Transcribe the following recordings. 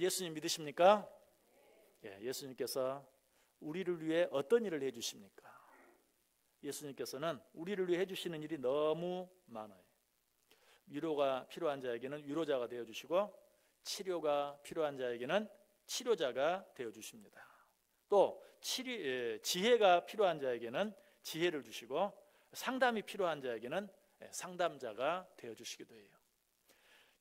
예수님 믿으십니까? 예, 예수님께서 우리를 위해 어떤 일을 해주십니까? 예수님께서는 우리를 위해 해주시는 일이 너무 많아요. 위로가 필요한 자에게는 위로자가 되어주시고, 치료가 필요한 자에게는 치료자가 되어주십니다. 또 지혜가 필요한 자에게는 지혜를 주시고, 상담이 필요한 자에게는 상담자가 되어주시기도 해요.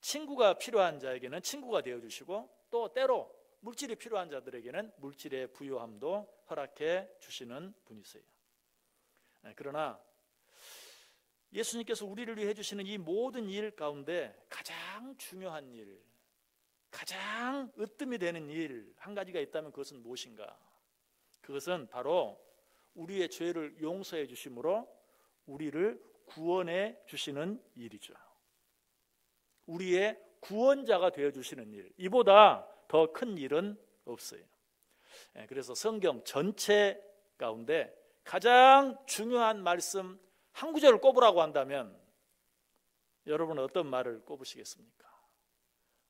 친구가 필요한 자에게는 친구가 되어주시고, 또 때로 물질이 필요한 자들에게는 물질의 부요함도 허락해 주시는 분이세요. 그러나 예수님께서 우리를 위해 해주시는 이 모든 일 가운데 가장 중요한 일, 가장 으뜸이 되는 일 한 가지가 있다면 그것은 무엇인가? 그것은 바로 우리의 죄를 용서해 주심으로 우리를 구원해 주시는 일이죠. 우리의 구원자가 되어주시는 일, 이보다 더 큰 일은 없어요. 그래서 성경 전체 가운데 가장 중요한 말씀 한 구절을 꼽으라고 한다면 여러분은 어떤 말을 꼽으시겠습니까?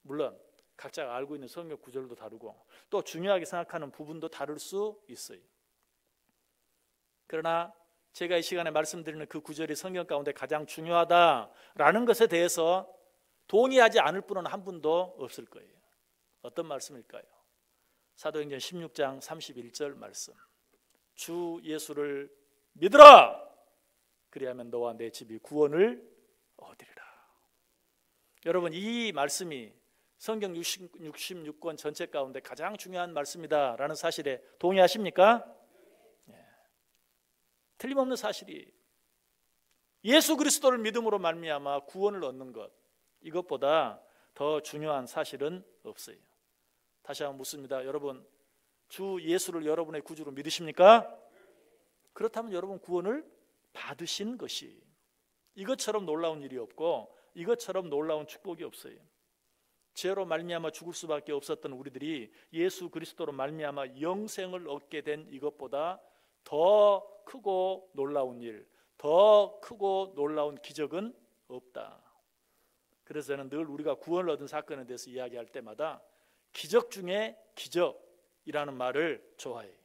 물론 각자가 알고 있는 성경 구절도 다르고 또 중요하게 생각하는 부분도 다를 수 있어요. 그러나 제가 이 시간에 말씀드리는 그 구절이 성경 가운데 가장 중요하다라는 것에 대해서 동의하지 않을 분은 한 분도 없을 거예요. 어떤 말씀일까요? 사도행전 16장 31절 말씀. 주 예수를 믿으라! 그리하면 너와 내 집이 구원을 얻으리라. 여러분, 이 말씀이 성경 66권 전체 가운데 가장 중요한 말씀이다라는 사실에 동의하십니까? 틀림없는 사실이 예수 그리스도를 믿음으로 말미암아 구원을 얻는 것, 이것보다 더 중요한 사실은 없어요. 다시 한번 묻습니다. 여러분, 주 예수를 여러분의 구주로 믿으십니까? 그렇다면 여러분 구원을 받으신 것이 이것처럼 놀라운 일이 없고 이것처럼 놀라운 축복이 없어요. 죄로 말미암아 죽을 수밖에 없었던 우리들이 예수 그리스도로 말미암아 영생을 얻게 된 이것보다 더 크고 놀라운 일, 더 크고 놀라운 기적은 없다. 그래서 저는 늘 우리가 구원을 얻은 사건에 대해서 이야기할 때마다 기적 중에 기적이라는 말을 좋아해요.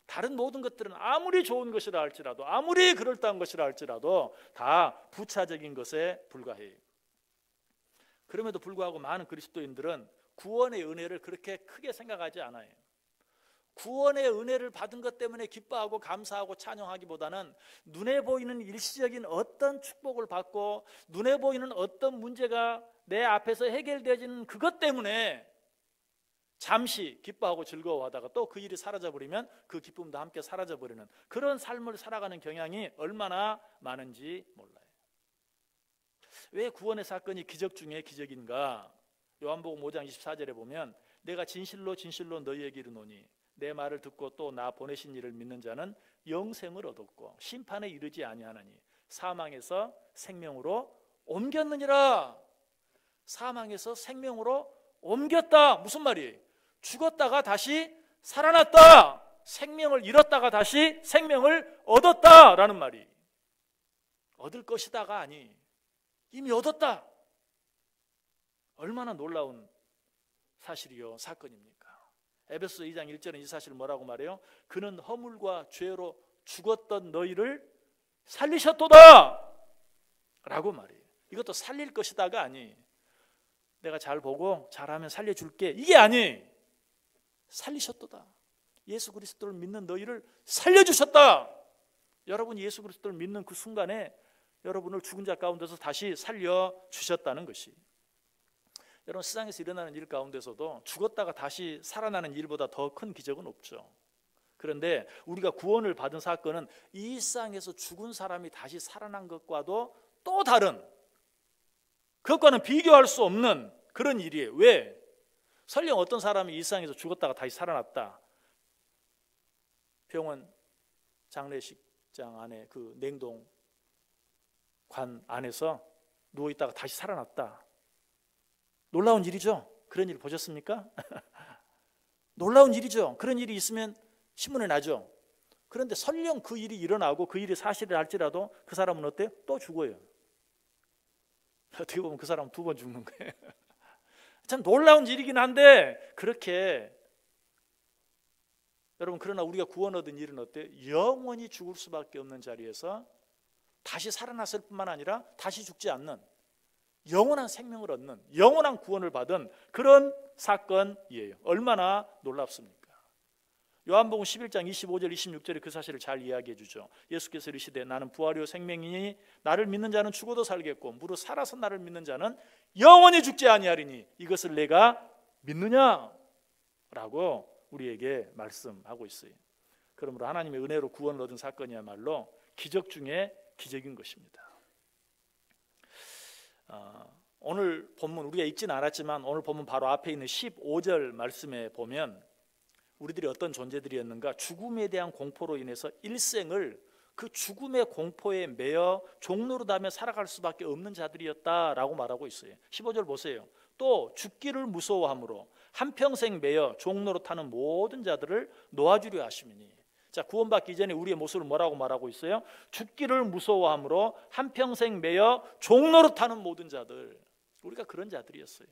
다른 모든 것들은 아무리 좋은 것이라 할지라도, 아무리 그럴듯한 것이라 할지라도 다 부차적인 것에 불과해요. 그럼에도 불구하고 많은 그리스도인들은 구원의 은혜를 그렇게 크게 생각하지 않아요. 구원의 은혜를 받은 것 때문에 기뻐하고 감사하고 찬양하기보다는 눈에 보이는 일시적인 어떤 축복을 받고 눈에 보이는 어떤 문제가 내 앞에서 해결되어지는 그것 때문에 잠시 기뻐하고 즐거워하다가 또 그 일이 사라져버리면 그 기쁨도 함께 사라져버리는 그런 삶을 살아가는 경향이 얼마나 많은지 몰라요. 왜 구원의 사건이 기적 중에 기적인가? 요한복음 5장 24절에 보면 내가 진실로 진실로 너희에게 이르노니 내 말을 듣고 또 나 보내신 이를 믿는 자는 영생을 얻었고 심판에 이르지 아니하나니 사망에서 생명으로 옮겼느니라. 사망에서 생명으로 옮겼다. 무슨 말이에요? 죽었다가 다시 살아났다. 생명을 잃었다가 다시 생명을 얻었다라는 말이. 얻을 것이다가 아니, 이미 얻었다. 얼마나 놀라운 사실이요 사건입니까? 에베소 2장 1절은 이 사실을 뭐라고 말해요? 그는 허물과 죄로 죽었던 너희를 살리셨도다 라고 말해요. 이것도 살릴 것이다가 아니, 내가 잘 보고 잘하면 살려줄게, 이게 아니, 살리셨도다. 예수 그리스도를 믿는 너희를 살려주셨다. 여러분 예수 그리스도를 믿는 그 순간에 여러분을 죽은 자 가운데서 다시 살려주셨다는 것이. 여러분 세상에서 일어나는 일 가운데서도 죽었다가 다시 살아나는 일보다 더 큰 기적은 없죠. 그런데 우리가 구원을 받은 사건은 이 세상에서 죽은 사람이 다시 살아난 것과도 또 다른, 그것과는 비교할 수 없는 그런 일이에요. 왜? 설령 어떤 사람이 이 세상에서 죽었다가 다시 살아났다. 병원 장례식장 안에 그 냉동관 안에서 누워있다가 다시 살아났다. 놀라운 일이죠. 그런 일 보셨습니까? 놀라운 일이죠. 그런 일이 있으면 신문에 나죠. 그런데 설령 그 일이 일어나고 그 일이 사실을 할지라도 그 사람은 어때요? 또 죽어요. 어떻게 보면 그 사람은 2번 죽는 거예요. 참 놀라운 일이긴 한데 그렇게 여러분 그러나 우리가 구원 얻은 일은 어때요? 영원히 죽을 수밖에 없는 자리에서 다시 살아났을 뿐만 아니라 다시 죽지 않는 영원한 생명을 얻는 영원한 구원을 받은 그런 사건이에요. 얼마나 놀랍습니까? 요한복음 11장 25절 26절에 그 사실을 잘 이야기해 주죠. 예수께서 이르시되 나는 부활이요 생명이니 나를 믿는 자는 죽어도 살겠고 무릇 살아서 나를 믿는 자는 영원히 죽지 아니하리니 이것을 내가 믿느냐? 라고 우리에게 말씀하고 있어요. 그러므로 하나님의 은혜로 구원을 얻은 사건이야말로 기적 중에 기적인 것입니다. 오늘 본문 우리가 읽지는 않았지만 오늘 본문 바로 앞에 있는 15절 말씀에 보면 우리들이 어떤 존재들이었는가? 죽음에 대한 공포로 인해서 일생을 그 죽음의 공포에 매여 종노릇하며 살아갈 수밖에 없는 자들이었다라고 말하고 있어요. 15절 보세요. 또 죽기를 무서워함으로 한평생 매여 종노릇하는 모든 자들을 놓아주려 하심이니. 자, 구원받기 이전에 우리의 모습을 뭐라고 말하고 있어요? 죽기를 무서워함으로 한평생 매여 종노릇하는 모든 자들. 우리가 그런 자들이었어요.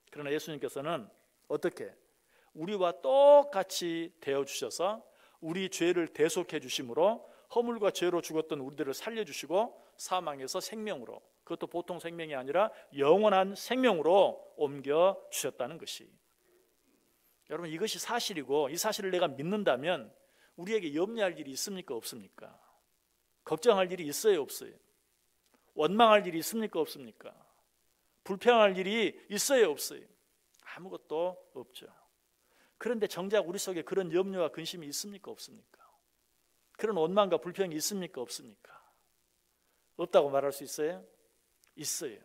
그러나 예수님께서는 어떻게? 우리와 똑같이 되어주셔서 우리 죄를 대속해 주심으로 허물과 죄로 죽었던 우리들을 살려주시고 사망에서 생명으로, 그것도 보통 생명이 아니라 영원한 생명으로 옮겨주셨다는 것이, 여러분 이것이 사실이고 이 사실을 내가 믿는다면 우리에게 염려할 일이 있습니까 없습니까? 걱정할 일이 있어요 없어요? 원망할 일이 있습니까 없습니까? 불평할 일이 있어요 없어요? 아무것도 없죠. 그런데 정작 우리 속에 그런 염려와 근심이 있습니까 없습니까? 그런 원망과 불평이 있습니까 없습니까? 없다고 말할 수 있어요? 있어요.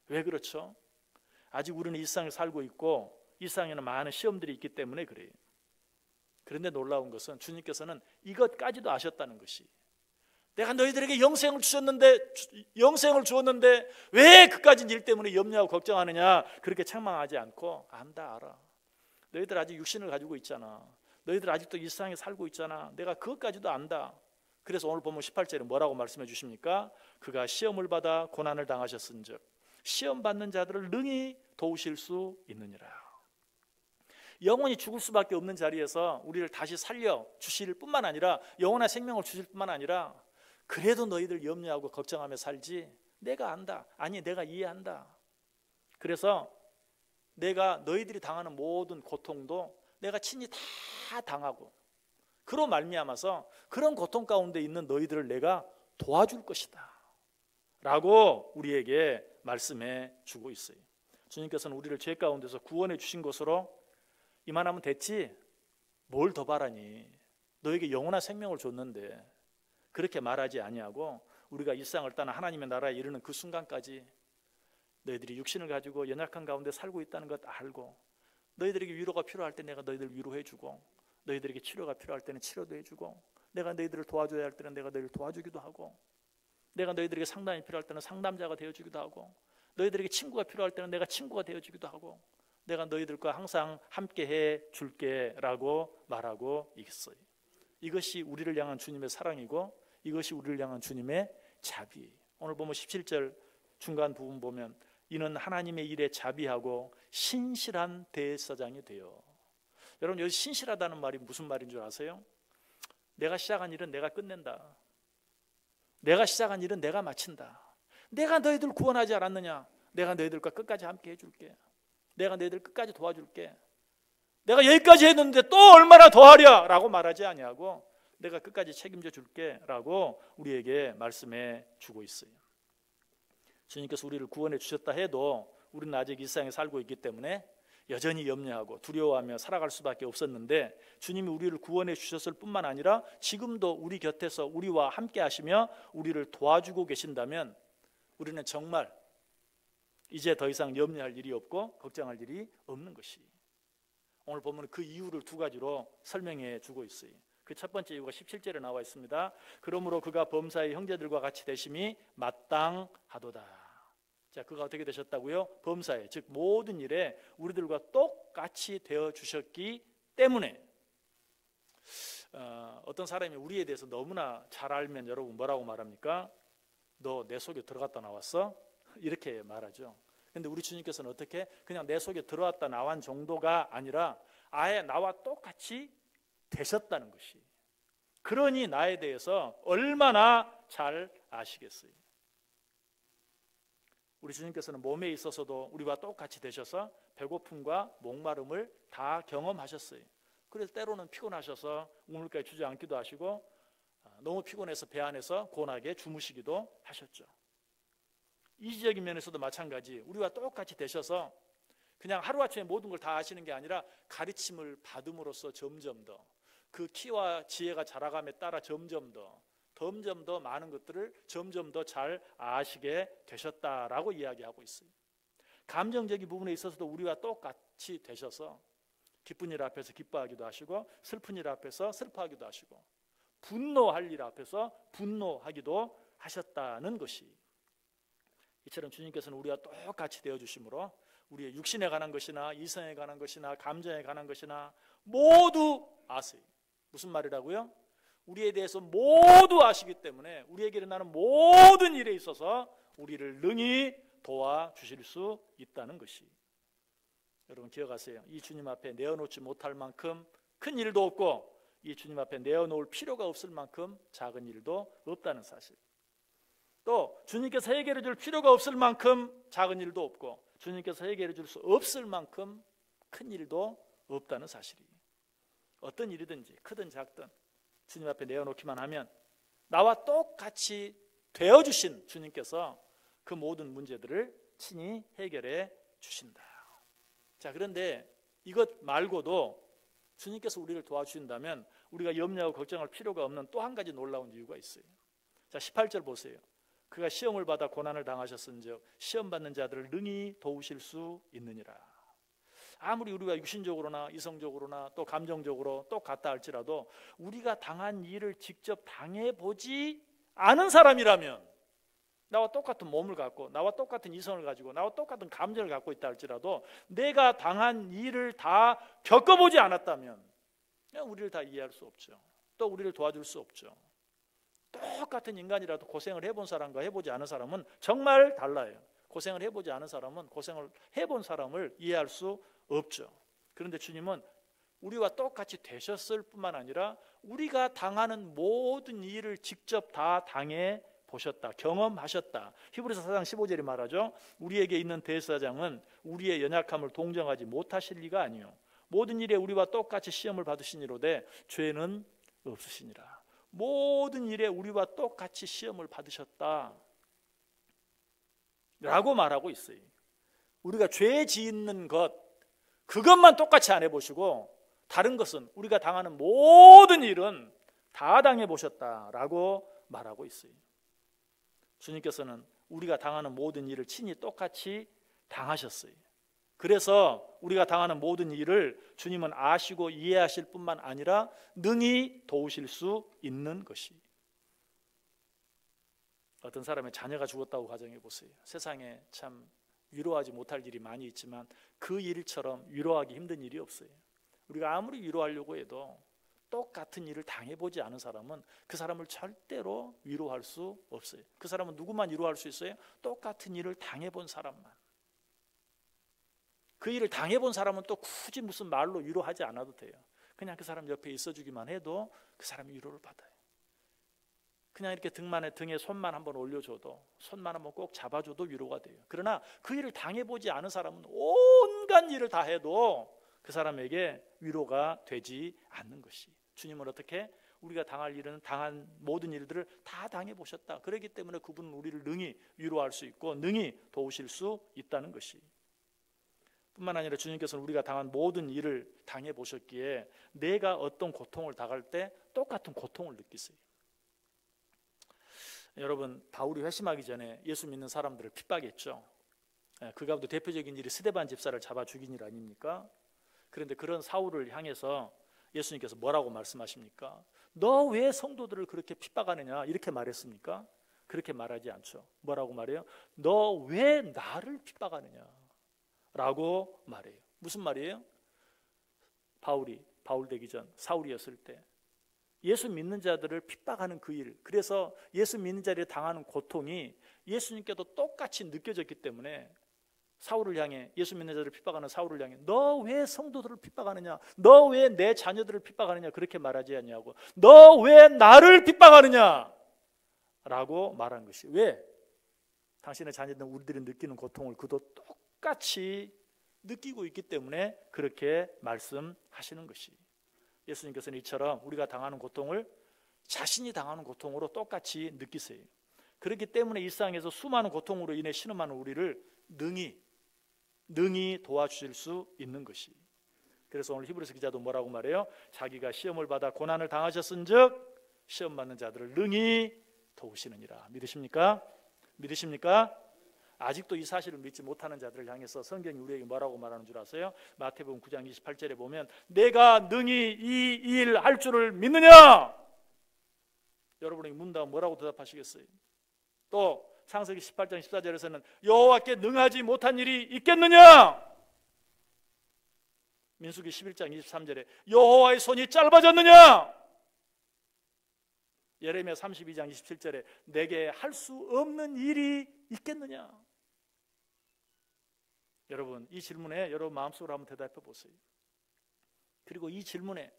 왜 그렇죠? 아직 우리는 이 세상을 살고 있고 이 세상에는 많은 시험들이 있기 때문에 그래요. 그런데 놀라운 것은 주님께서는 이것까지도 아셨다는 것이, 내가 너희들에게 영생을 주었는데 왜 그까진 일 때문에 염려하고 걱정하느냐, 그렇게 책망하지 않고 안다 알아. 너희들 아직 육신을 가지고 있잖아. 너희들 아직도 이 세상에 살고 있잖아. 내가 그것까지도 안다. 그래서 오늘 보면 18절에 뭐라고 말씀해 주십니까? 그가 시험을 받아 고난을 당하셨은즉 시험 받는 자들을 능히 도우실 수 있느니라. 영원히 죽을 수밖에 없는 자리에서 우리를 다시 살려 주실 뿐만 아니라 영원한 생명을 주실 뿐만 아니라 그래도 너희들 염려하고 걱정하며 살지, 내가 안다. 아니 내가 이해한다. 그래서 내가 너희들이 당하는 모든 고통도 내가 친히 다 당하고 그로 말미암아서 그런 고통 가운데 있는 너희들을 내가 도와줄 것이다 라고 우리에게 말씀해 주고 있어요. 주님께서는 우리를 죄 가운데서 구원해 주신 것으로 이만하면 됐지 뭘 더 바라니, 너에게 영원한 생명을 줬는데, 그렇게 말하지 아니하고 우리가 이 세상을 떠나 하나님의 나라에 이르는 그 순간까지 너희들이 육신을 가지고 연약한 가운데 살고 있다는 것 알고, 너희들에게 위로가 필요할 때 내가 너희들을 위로해주고, 너희들에게 치료가 필요할 때는 치료도 해주고, 내가 너희들을 도와줘야 할 때는 내가 너희를 도와주기도 하고, 내가 너희들에게 상담이 필요할 때는 상담자가 되어주기도 하고, 너희들에게 친구가 필요할 때는 내가 친구가 되어주기도 하고, 내가 너희들과 항상 함께 해줄게 라고 말하고 있어요. 이것이 우리를 향한 주님의 사랑이고 이것이 우리를 향한 주님의 자비. 오늘 보면 17절 중간 부분 보면 이는 하나님의 일에 자비하고 신실한 대제사장이 되어. 여러분 여기 신실하다는 말이 무슨 말인 줄 아세요? 내가 시작한 일은 내가 끝낸다. 내가 시작한 일은 내가 마친다. 내가 너희들 구원하지 않았느냐? 내가 너희들과 끝까지 함께 해줄게. 내가 너희들 끝까지 도와줄게. 내가 여기까지 했는데 또 얼마나 더 하랴 라고 말하지 아니하고 내가 끝까지 책임져 줄게 라고 우리에게 말씀해 주고 있어요. 주님께서 우리를 구원해 주셨다 해도 우리는 아직 이 세상에 살고 있기 때문에 여전히 염려하고 두려워하며 살아갈 수밖에 없었는데, 주님이 우리를 구원해 주셨을 뿐만 아니라 지금도 우리 곁에서 우리와 함께 하시며 우리를 도와주고 계신다면 우리는 정말 이제 더 이상 염려할 일이 없고 걱정할 일이 없는 것이, 오늘 보면 그 이유를 두 가지로 설명해 주고 있어요. 그 첫 번째 이유가 17절에 나와 있습니다. 그러므로 그가 범사의 형제들과 같이 되심이 마땅하도다. 자, 그가 어떻게 되셨다고요? 범사에, 즉 모든 일에 우리들과 똑같이 되어 주셨기 때문에. 어떤 사람이 우리에 대해서 너무나 잘 알면 여러분 뭐라고 말합니까? 너 내 속에 들어갔다 나왔어? 이렇게 말하죠. 근데 우리 주님께서는 어떻게? 그냥 내 속에 들어왔다 나간 정도가 아니라 아예 나와 똑같이 되셨다는 것이. 그러니 나에 대해서 얼마나 잘 아시겠어요. 우리 주님께서는 몸에 있어서도 우리와 똑같이 되셔서 배고픔과 목마름을 다 경험하셨어요. 그래서 때로는 피곤하셔서 우물가에 주저앉기도 하시고 너무 피곤해서 배 안에서 고나게 주무시기도 하셨죠. 이지적인 면에서도 마찬가지, 우리와 똑같이 되셔서 그냥 하루아침에 모든 걸 다 아시는 게 아니라 가르침을 받음으로써 점점 더 그 키와 지혜가 자라감에 따라 점점 더 많은 것들을 점점 더 잘 아시게 되셨다라고 이야기하고 있어요. 감정적인 부분에 있어서도 우리와 똑같이 되셔서 기쁜 일 앞에서 기뻐하기도 하시고 슬픈 일 앞에서 슬퍼하기도 하시고 분노할 일 앞에서 분노하기도 하셨다는 것이, 이처럼 주님께서는 우리와 똑같이 되어주심으로 우리의 육신에 관한 것이나 이성에 관한 것이나 감정에 관한 것이나 모두 아세요. 무슨 말이라고요? 우리에 대해서 모두 아시기 때문에 우리에게 일어나는 모든 일에 있어서 우리를 능히 도와주실 수 있다는 것이, 여러분 기억하세요. 이 주님 앞에 내어놓지 못할 만큼 큰 일도 없고 이 주님 앞에 내어놓을 필요가 없을 만큼 작은 일도 없다는 사실, 또 주님께서 해결해 줄 필요가 없을 만큼 작은 일도 없고 주님께서 해결해 줄 수 없을 만큼 큰 일도 없다는 사실이에요. 어떤 일이든지 크든 작든 주님 앞에 내어놓기만 하면 나와 똑같이 되어주신 주님께서 그 모든 문제들을 친히 해결해 주신다. 자, 그런데 이것 말고도 주님께서 우리를 도와주신다면 우리가 염려하고 걱정할 필요가 없는 또 한 가지 놀라운 이유가 있어요. 자, 18절 보세요. 그가 시험을 받아 고난을 당하셨은즉 시험 받는 자들을 능히 도우실 수 있느니라. 아무리 우리가 육신적으로나 이성적으로나 또 감정적으로 똑같다 할지라도 우리가 당한 일을 직접 당해보지 않은 사람이라면, 나와 똑같은 몸을 갖고 나와 똑같은 이성을 가지고 나와 똑같은 감정을 갖고 있다 할지라도 내가 당한 일을 다 겪어보지 않았다면 우리를 다 이해할 수 없죠. 또 우리를 도와줄 수 없죠. 똑같은 인간이라도 고생을 해본 사람과 해보지 않은 사람은 정말 달라요. 고생을 해보지 않은 사람은 고생을 해본 사람을 이해할 수 없죠. 그런데 주님은 우리와 똑같이 되셨을 뿐만 아니라 우리가 당하는 모든 일을 직접 다 당해 보셨다, 경험하셨다. 히브리서 4장 15절이 말하죠. 우리에게 있는 대제사장은 우리의 연약함을 동정하지 못하실 리가 아니요 모든 일에 우리와 똑같이 시험을 받으시니로되 죄는 없으시니라. 모든 일에 우리와 똑같이 시험을 받으셨다 라고 말하고 있어요. 우리가 죄 짓는 것, 그것만 똑같이 안 해보시고 다른 것은, 우리가 당하는 모든 일은 다 당해보셨다라고 말하고 있어요. 주님께서는 우리가 당하는 모든 일을 친히 똑같이 당하셨어요. 그래서 우리가 당하는 모든 일을 주님은 아시고 이해하실 뿐만 아니라 능히 도우실 수 있는 것이, 어떤 사람의 자녀가 죽었다고 가정해 보세요. 세상에 참 위로하지 못할 일이 많이 있지만 그 일처럼 위로하기 힘든 일이 없어요. 우리가 아무리 위로하려고 해도 똑같은 일을 당해보지 않은 사람은 그 사람을 절대로 위로할 수 없어요. 그 사람은 누구만 위로할 수 있어요? 똑같은 일을 당해본 사람만. 그 일을 당해본 사람은 또 굳이 무슨 말로 위로하지 않아도 돼요. 그냥 그 사람 옆에 있어주기만 해도 그 사람이 위로를 받아요. 그냥 이렇게 등에 손만 한번 올려줘도, 손만 한번 꼭 잡아줘도 위로가 돼요. 그러나 그 일을 당해보지 않은 사람은 온갖 일을 다 해도 그 사람에게 위로가 되지 않는 것이, 주님은 어떻게? 우리가 당한 모든 일들을 다 당해보셨다. 그렇기 때문에 그분은 우리를 능히 위로할 수 있고 능히 도우실 수 있다는 것이, 뿐만 아니라 주님께서는 우리가 당한 모든 일을 당해보셨기에 내가 어떤 고통을 당할 때 똑같은 고통을 느끼세요. 여러분, 바울이 회심하기 전에 예수 믿는 사람들을 핍박했죠. 그 가운데 대표적인 일이 스데반 집사를 잡아 죽인 일 아닙니까? 그런데 그런 사울을 향해서 예수님께서 뭐라고 말씀하십니까? 너 왜 성도들을 그렇게 핍박하느냐 이렇게 말했습니까? 그렇게 말하지 않죠. 뭐라고 말해요? 너 왜 나를 핍박하느냐 라고 말해요. 무슨 말이에요? 바울 되기 전 사울이었을 때 예수 믿는 자들을 핍박하는 그 일, 그래서 예수 믿는 자들이 당하는 고통이 예수님께도 똑같이 느껴졌기 때문에 사울을 향해, 예수 믿는 자들을 핍박하는 사울을 향해 너 왜 성도들을 핍박하느냐, 너 왜 내 자녀들을 핍박하느냐 그렇게 말하지 않냐고, 너 왜 나를 핍박하느냐 라고 말한 것이, 왜? 당신의 자녀들, 우리들이 느끼는 고통을 그도 똑같이 느끼고 있기 때문에 그렇게 말씀하시는 것이, 예수님께서는 이처럼 우리가 당하는 고통을 자신이 당하는 고통으로 똑같이 느끼세요. 그렇기 때문에 일상에서 수많은 고통으로 인해 신음하는 우리를 능히 도와주실 수 있는 것이. 그래서 오늘 히브리서 기자도 뭐라고 말해요? 자기가 시험을 받아 고난을 당하셨은즉 시험 받는 자들을 능히 도우시느니라. 믿으십니까? 믿으십니까? 아직도 이 사실을 믿지 못하는 자들을 향해서 성경이 우리에게 뭐라고 말하는 줄 아세요? 마태복음 9장 28절에 보면 내가 능히 이 일 할 줄을 믿느냐? 여러분에게 묻는다면 뭐라고 대답하시겠어요? 또 창세기 18장 14절에서는 여호와께 능하지 못한 일이 있겠느냐? 민수기 11장 23절에 여호와의 손이 짧아졌느냐? 예레미야 32장 27절에 내게 할 수 없는 일이 있겠느냐? 여러분, 이 질문에 여러분 마음속으로 한번 대답해 보세요. 그리고 이 질문에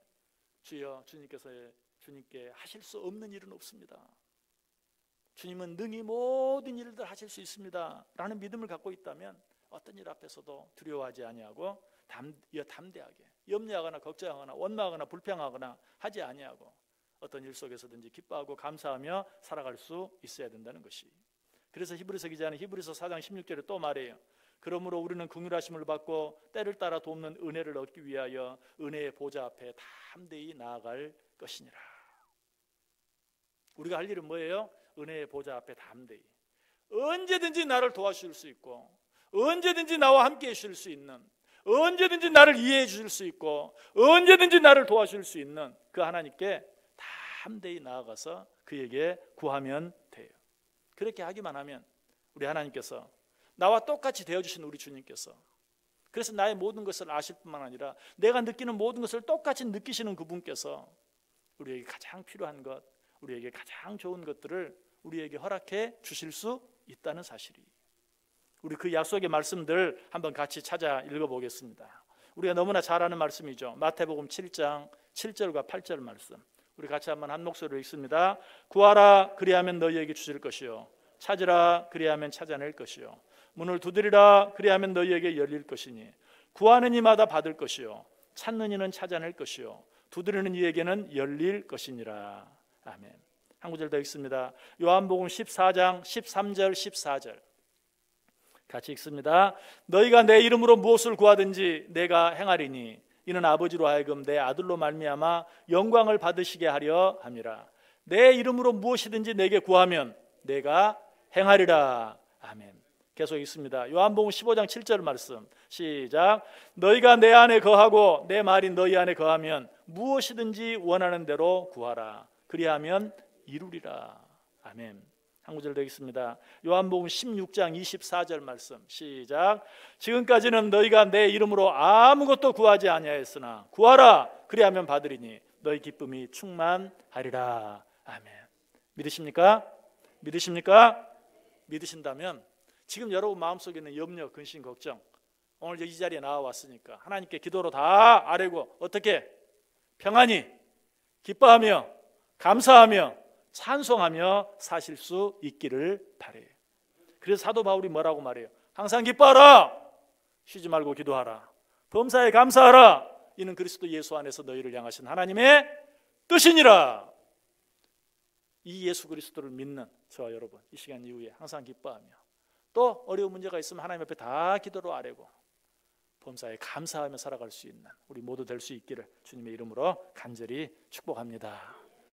주여, 주님께 하실 수 없는 일은 없습니다. 주님은 능히 모든 일들 하실 수 있습니다 라는 믿음을 갖고 있다면 어떤 일 앞에서도 두려워하지 아니하고 담대하게, 염려하거나 걱정하거나 원망하거나 불평하거나 하지 아니하고 어떤 일 속에서든지 기뻐하고 감사하며 살아갈 수 있어야 된다는 것이. 그래서 히브리서 기자는 히브리서 4장 16절에 또 말해요. 그러므로 우리는 긍휼하심을 받고 때를 따라 돕는 은혜를 얻기 위하여 은혜의 보좌 앞에 담대히 나아갈 것이니라. 우리가 할 일은 뭐예요? 은혜의 보좌 앞에 담대히, 언제든지 나를 도와주실 수 있고, 언제든지 나와 함께 해주실 수 있는, 언제든지 나를 이해해 주실 수 있고, 언제든지 나를 도와주실 수 있는 그 하나님께 담대히 나아가서 그에게 구하면 돼요. 그렇게 하기만 하면 우리 하나님께서, 나와 똑같이 되어주신 우리 주님께서, 그래서 나의 모든 것을 아실 뿐만 아니라 내가 느끼는 모든 것을 똑같이 느끼시는 그분께서 우리에게 가장 필요한 것, 우리에게 가장 좋은 것들을 우리에게 허락해 주실 수 있다는 사실이. 우리 그 약속의 말씀들 한번 같이 찾아 읽어보겠습니다. 우리가 너무나 잘 아는 말씀이죠. 마태복음 7장 7절과 8절 말씀, 우리 같이 한번 한 목소리로 읽습니다. 구하라 그리하면 너희에게 주실 것이요, 찾으라 그리하면 찾아낼 것이요, 문을 두드리라 그리하면 너희에게 열릴 것이니 구하는 이마다 받을 것이요, 찾는 이는 찾아낼 것이요, 두드리는 이에게는 열릴 것이니라. 아멘. 한 구절 더 읽습니다. 요한복음 14장 13절 14절 같이 읽습니다. 너희가 내 이름으로 무엇을 구하든지 내가 행하리니 이는 아버지로 하여금 내 아들로 말미암아 영광을 받으시게 하려 함이라. 내 이름으로 무엇이든지 내게 구하면 내가 행하리라. 아멘. 계속 읽습니다. 요한복음 15장 7절 말씀 시작. 너희가 내 안에 거하고 내 말이 너희 안에 거하면 무엇이든지 원하는 대로 구하라. 그리하면 이루리라. 아멘. 한 구절 더 읽습니다. 요한복음 16장 24절 말씀 시작. 지금까지는 너희가 내 이름으로 아무것도 구하지 아니하였으나 구하라 그리하면 받으리니 너희 기쁨이 충만하리라. 아멘. 믿으십니까? 믿으십니까? 믿으신다면 지금 여러분 마음속에 있는 염려, 근심, 걱정, 오늘 이 자리에 나와왔으니까 하나님께 기도로 다 아뢰고 어떻게 평안히 기뻐하며 감사하며 찬송하며 사실 수 있기를 바래요. 그래서 사도 바울이 뭐라고 말해요? 항상 기뻐하라, 쉬지 말고 기도하라, 범사에 감사하라. 이는 그리스도 예수 안에서 너희를 향하신 하나님의 뜻이니라. 이 예수 그리스도를 믿는 저와 여러분, 이 시간 이후에 항상 기뻐하며 또 어려운 문제가 있으면 하나님 앞에 다 기도로 아뢰고 범사에 감사하며 살아갈 수 있는 우리 모두 될 수 있기를 주님의 이름으로 간절히 축복합니다.